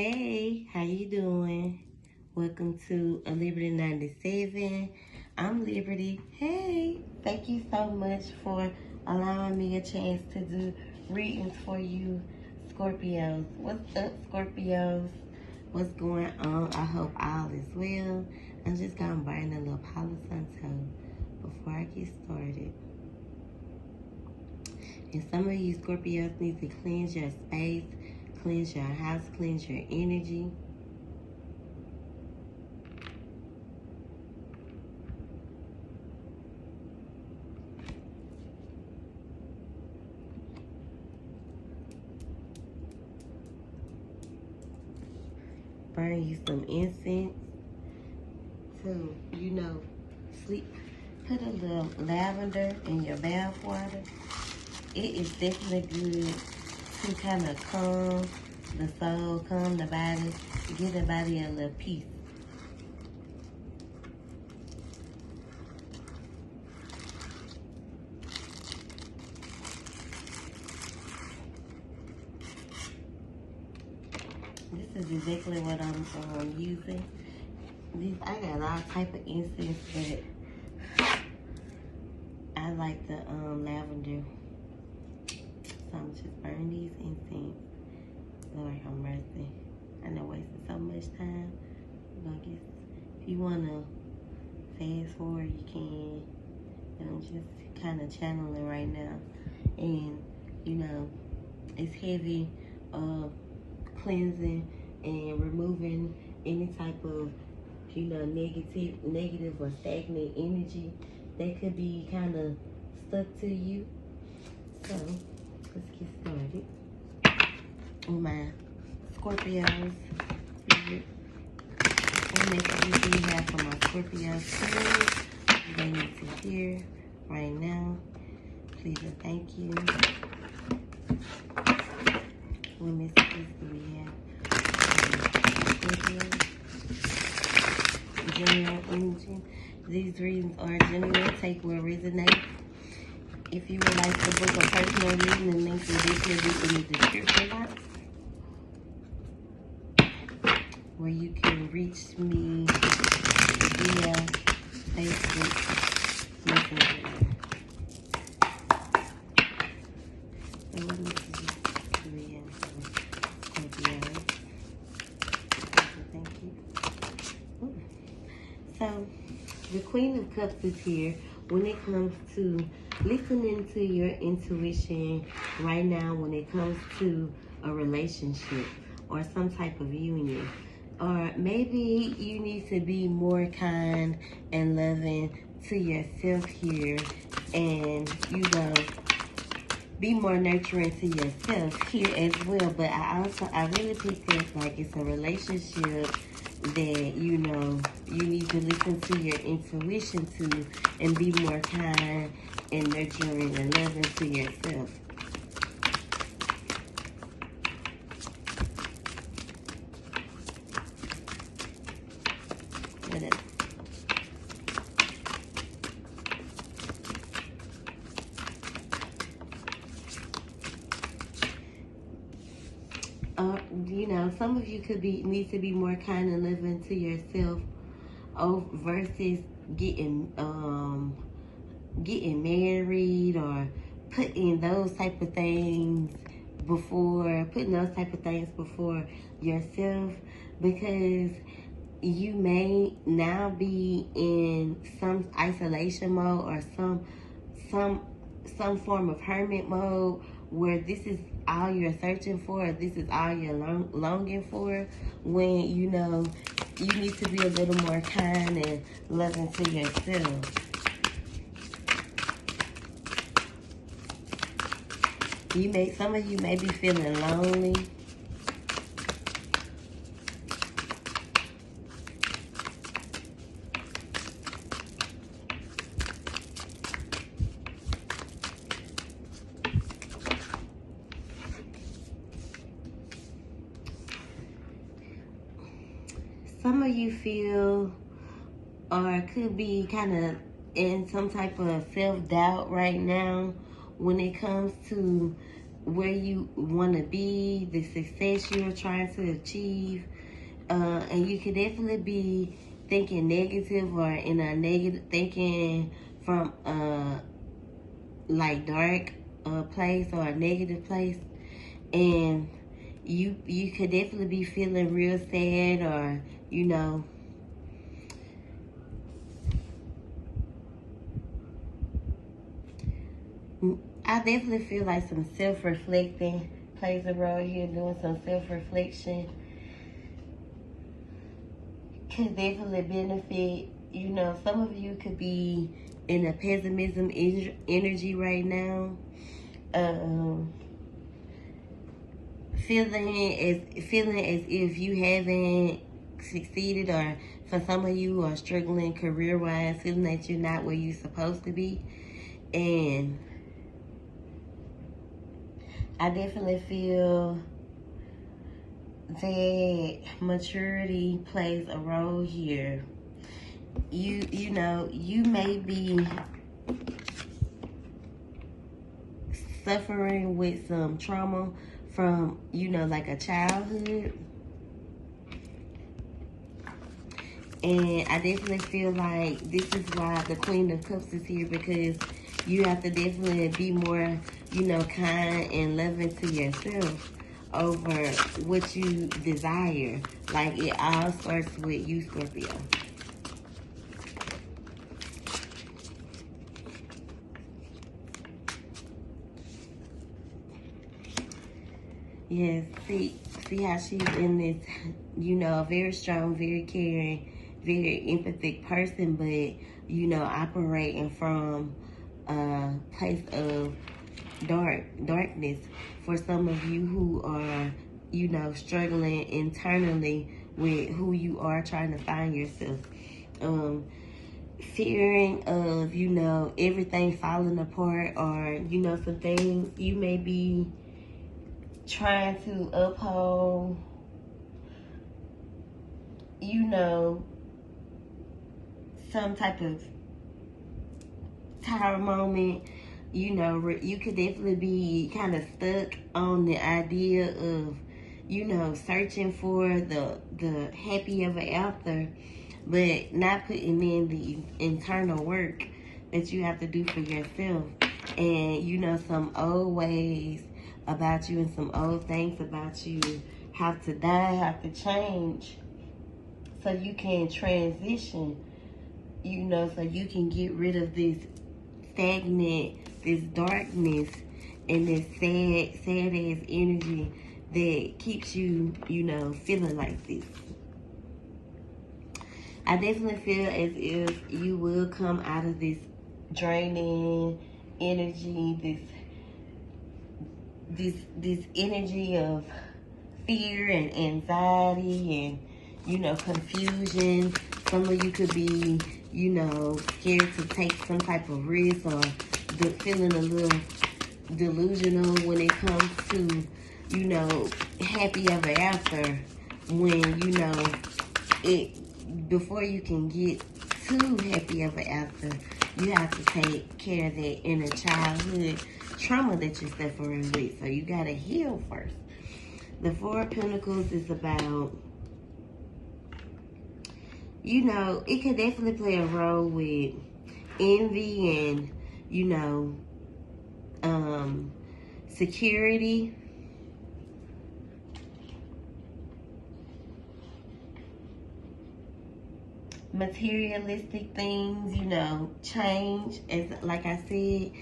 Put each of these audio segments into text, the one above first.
Hey, how you doing? Welcome to a Liberty 97. I'm Liberty. Hey, thank you so much for allowing me a chance to do readings for you, Scorpios. What's up, Scorpios? What's going on? I hope all is well. I'm just gonna burn a little Palo Santo before I get started. And some of you Scorpios need to cleanse your space, cleanse your house, cleanse your energy. Burn you some incense to, sleep. Put a little lavender in your bath water. It is definitely good to kind of calm the soul, calm the body, give the body a little peace. This is exactly what I'm using. I got all type of incense, but I like the lavender. So I'm just burn these incense. Lord have mercy. I know wasting so much time. If you wanna fast forward, you can. And I'm just kind of channeling right now. And it's heavy cleansing and removing any type of negative or stagnant energy that could be kind of stuck to you. So let's get started with my Scorpios. What messages do you have for my Scorpios? Please, they need to hear right now. Please and thank you. What messages do we have? General energy. These readings are general. Take what resonates. If you would like to book a personal reading, the link will be in the description box, where you can reach me via Facebook Messenger. So what messages do we have for Scorpio? Thank you. Ooh. So the Queen of Cups is here. When it comes to listening to your intuition right now, when it comes to a relationship or some type of union, or maybe you need to be more kind and loving to yourself here, and be more nurturing to yourself here as well. But I really picked up like it's a relationship that you need to listen to your intuition to and be more kind and nurturing and loving to yourself. Some of you need to be more kind and loving to yourself versus getting married or putting those type of things before yourself, because you may now be in some isolation mode or some form of hermit mode, where this is all you're searching for, this is all you're longing for, when you need to be a little more kind and loving to yourself. Some of you may be feeling lonely. Some of you feel or could be kind of in some type of self-doubt right now when it comes to where you want to be, the success you're trying to achieve. And you could definitely be thinking negative or in a negative thinking from like dark place or a negative place, and you could definitely be feeling real sad, or you know, I definitely feel like some self-reflecting plays a role here. Doing some self-reflection could definitely benefit. You know, some of you could be in a pessimism energy right now. Feeling as if you haven't succeeded, or for some of you are struggling career-wise, feeling that you're not where you're supposed to be. And I definitely feel that maturity plays a role here. You know, you may be suffering with some trauma from, you know, like a childhood. And I definitely feel like this is why the Queen of Cups is here, because you have to definitely be more, you know, kind and loving to yourself over what you desire. Like, it all starts with you, Scorpio. Yes, see how she's in this, you know, a very strong, very caring, very empathic person, but, you know, operating from a place of darkness. For some of you who are, you know, struggling internally with who you are, trying to find yourself. Fearing of, you know, everything falling apart, or, you know, some things you may be trying to uphold, you know, some type of tower moment. You know, you could definitely be kind of stuck on the idea of, you know, searching for the happy ever after, but not putting in the internal work that you have to do for yourself. And, you know, some old ways about you and some old things about you have to die, have to change, so you can transition, you know, so you can get rid of this stagnant, this darkness, and this sad ass energy that keeps you, you know, feeling like this. I definitely feel as if you will come out of this draining energy, this energy of fear and anxiety and, you know, confusion. Some of you could be, you know, scared to take some type of risk, or feeling a little delusional when it comes to, you know, happy ever after, when, you know, before you can get to happy ever after, you have to take care of that inner childhood trauma that you're suffering with. So you got to heal first. The Four of Pentacles is about, you know, it could definitely play a role with envy and, you know, security. Materialistic things, you know, change. As like I said,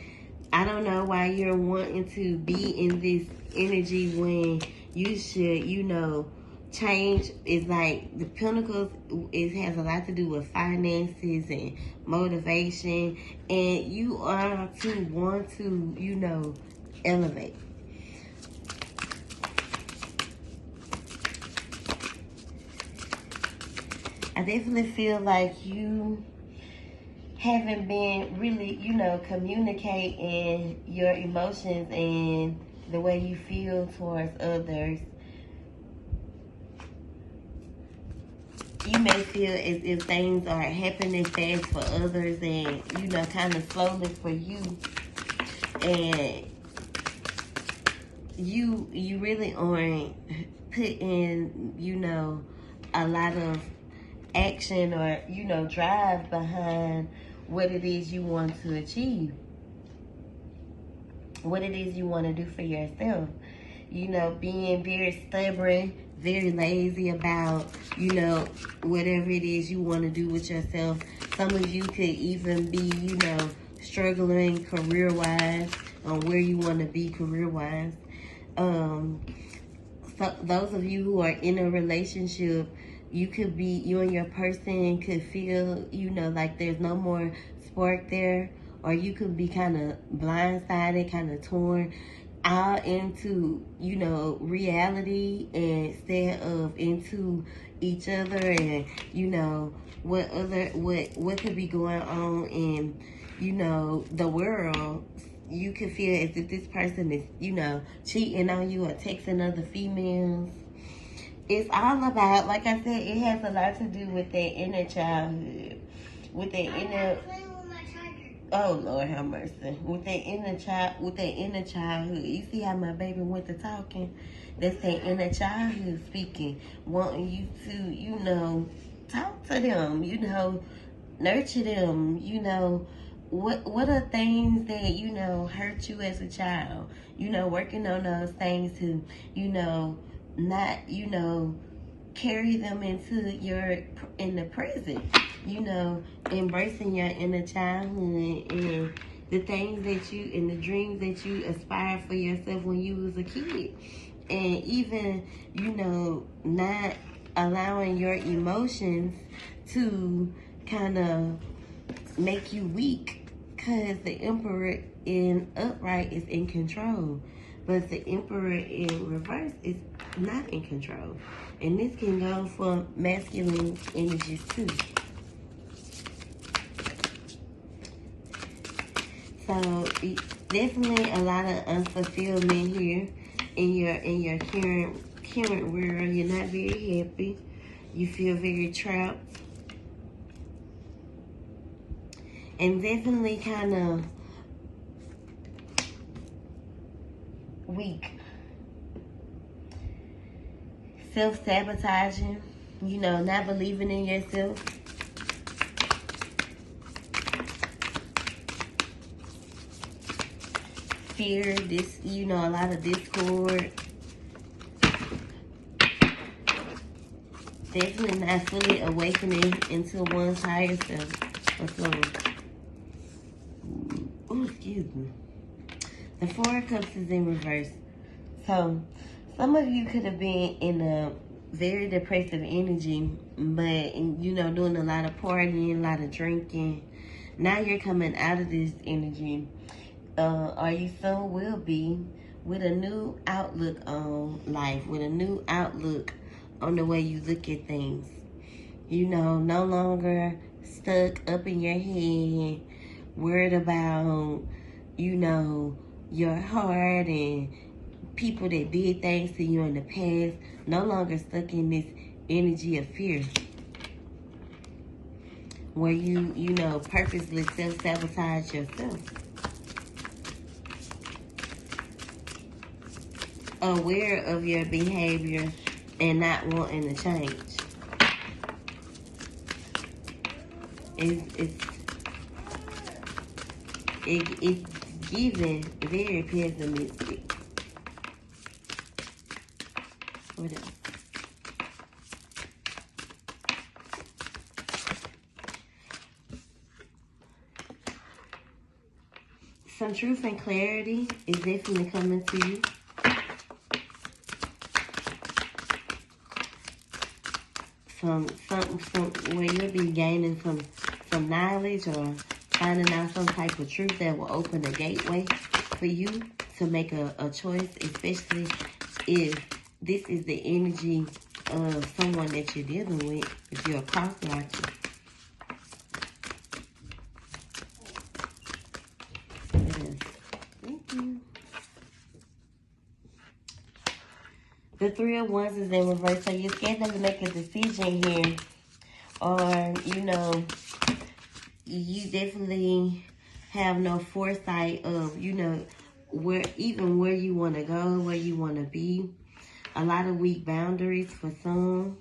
I don't know why you're wanting to be in this energy when you should, you know, change. Is like the Pentacles, it has a lot to do with finances and motivation, and you are to want to, you know, elevate. I definitely feel like you haven't been really, you know, communicating your emotions and the way you feel towards others. You may feel as if things are happening fast for others and, you know, kind of slowly for you. And you really aren't putting, you know, a lot of action or, you know, drive behind what it is you want to achieve, what it is you want to do for yourself. You know, being very stubborn, very lazy about, you know, whatever it is you want to do with yourself. Some of you could even be, you know, struggling career-wise on where you want to be career-wise. So those of you who are in a relationship, you and your person could feel, you know, like there's no more spark there, or you could be kind of blindsided, kind of torn out into, you know, reality instead of into each other, and, you know, what could be going on in, you know, the world. You could feel as if this person is, you know, cheating on you or texting other females. It's all about, like I said, it has a lot to do with their inner childhood, with their inner. Oh Lord, have mercy. With their inner childhood. You see how my baby went to talking? That's their inner childhood speaking, wanting you to, you know, talk to them, you know, nurture them, you know. What are things that, you know, hurt you as a child? You know, working on those things to, you know, not, you know, carry them into in the present. You know, embracing your inner childhood and the things that you, and the dreams that you aspired for yourself when you was a kid. And even, you know, not allowing your emotions to kind of make you weak, because the Emperor in upright is in control, but the Emperor in reverse is not in control. And this can go for masculine energies too. So definitely a lot of unfulfillment here in your current world. You're not very happy. You feel very trapped. And definitely kind of weak. Self-sabotaging, you know, not believing in yourself. Fear, you know, a lot of discord. Definitely not fully awakening into one's higher self or soul. Oh, excuse me. The Four of Cups is in reverse. So, some of you could have been in a very depressive energy, but, you know, doing a lot of partying, a lot of drinking. Now you're coming out of this energy, or you soon will be, with a new outlook on life, with a new outlook on the way you look at things. You know, no longer stuck up in your head, worried about, you know, your heart and people that did things to you in the past. No longer stuck in this energy of fear, where you know, purposely self-sabotage yourself. Aware of your behavior and not wanting to change. It's given very pessimistic. What else? Some truth and clarity is definitely coming to you. Some where you'll be gaining some knowledge or finding out some type of truth that will open a gateway for you to make a choice, especially if this is the energy of someone that you're dealing with, if you're a cross-watcher. Thank you. The Three of Wands is in reverse, so you're scared to make a decision here. Or, you know, you definitely have no foresight of, you know, where you want to go, where you want to be. A lot of weak boundaries for some,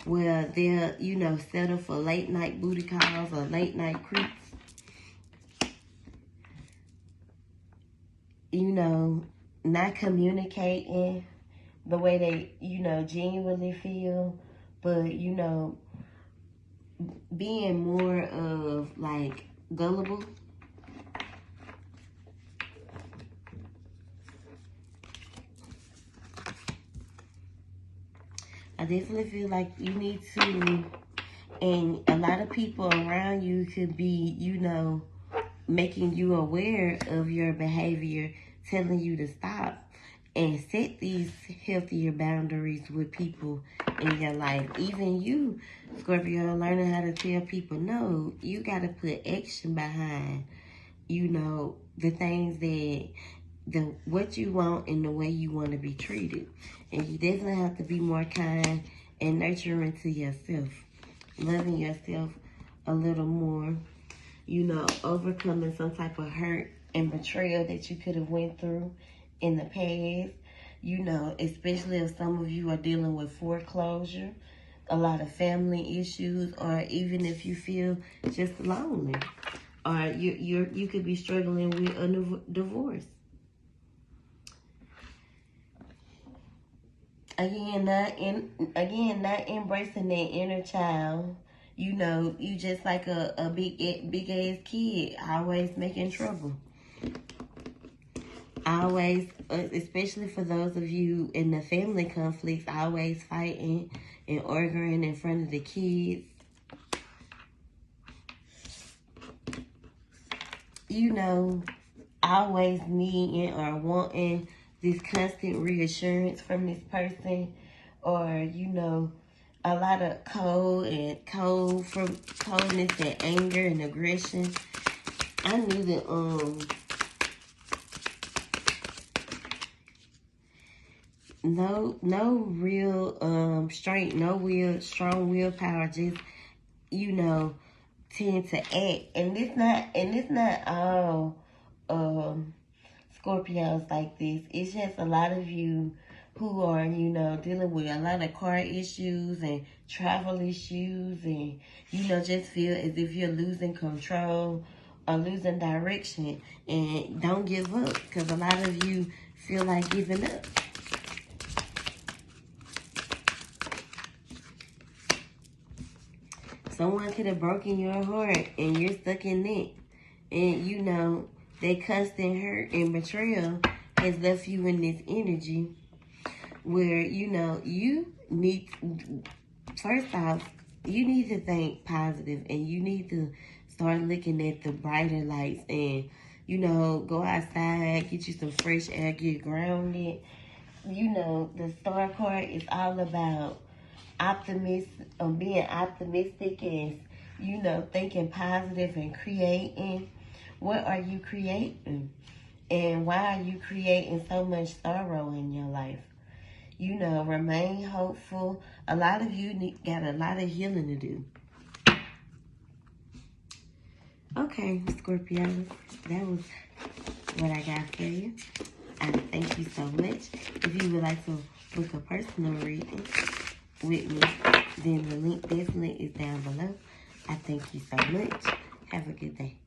where they'll, you know, settle for late night booty calls or late night creeps. You know, not communicating the way they, you know, genuinely feel, but, you know, being more of, like, gullible. I definitely feel like you need to, and a lot of people around you could be, you know, making you aware of your behavior, telling you to stop and set these healthier boundaries with people in your life. Even you, Scorpio, learning how to tell people no. You got to put action behind, you know, the things that, what you want and the way you want to be treated. And you definitely have to be more kind and nurturing to yourself. Loving yourself a little more. You know, overcoming some type of hurt and betrayal that you could have went through in the past. You know, especially if some of you are dealing with foreclosure, a lot of family issues, or even if you feel just lonely, or you could be struggling with a divorce. Again, not embracing that inner child. You know, you just like a big ass kid, always making trouble. Always, especially for those of you in the family conflicts, always fighting and arguing in front of the kids. You know, always needing or wanting this constant reassurance from this person, or, you know, a lot of coldness and anger and aggression. I knew that no real strength, strong willpower, just, you know, tend to act. And it's not all Scorpios like this. It's just a lot of you who are, you know, dealing with a lot of car issues and travel issues, and, you know, just feel as if you're losing control or losing direction. And don't give up, because a lot of you feel like giving up. Someone could have broken your heart and you're stuck in it. And, you know, that constant hurt and betrayal has left you in this energy where, you know, you need, first off, you need to think positive, and you need to start looking at the brighter lights, and, you know, go outside, get you some fresh air, get grounded. You know, the star card is all about being optimistic and, you know, thinking positive and creating. What are you creating? And why are you creating so much sorrow in your life? You know, remain hopeful. A lot of you got a lot of healing to do. Okay, Scorpio, that was what I got for you. I thank you so much. If you would like to book a personal reading with me, then the link definitely is down below. I thank you so much. Have a good day.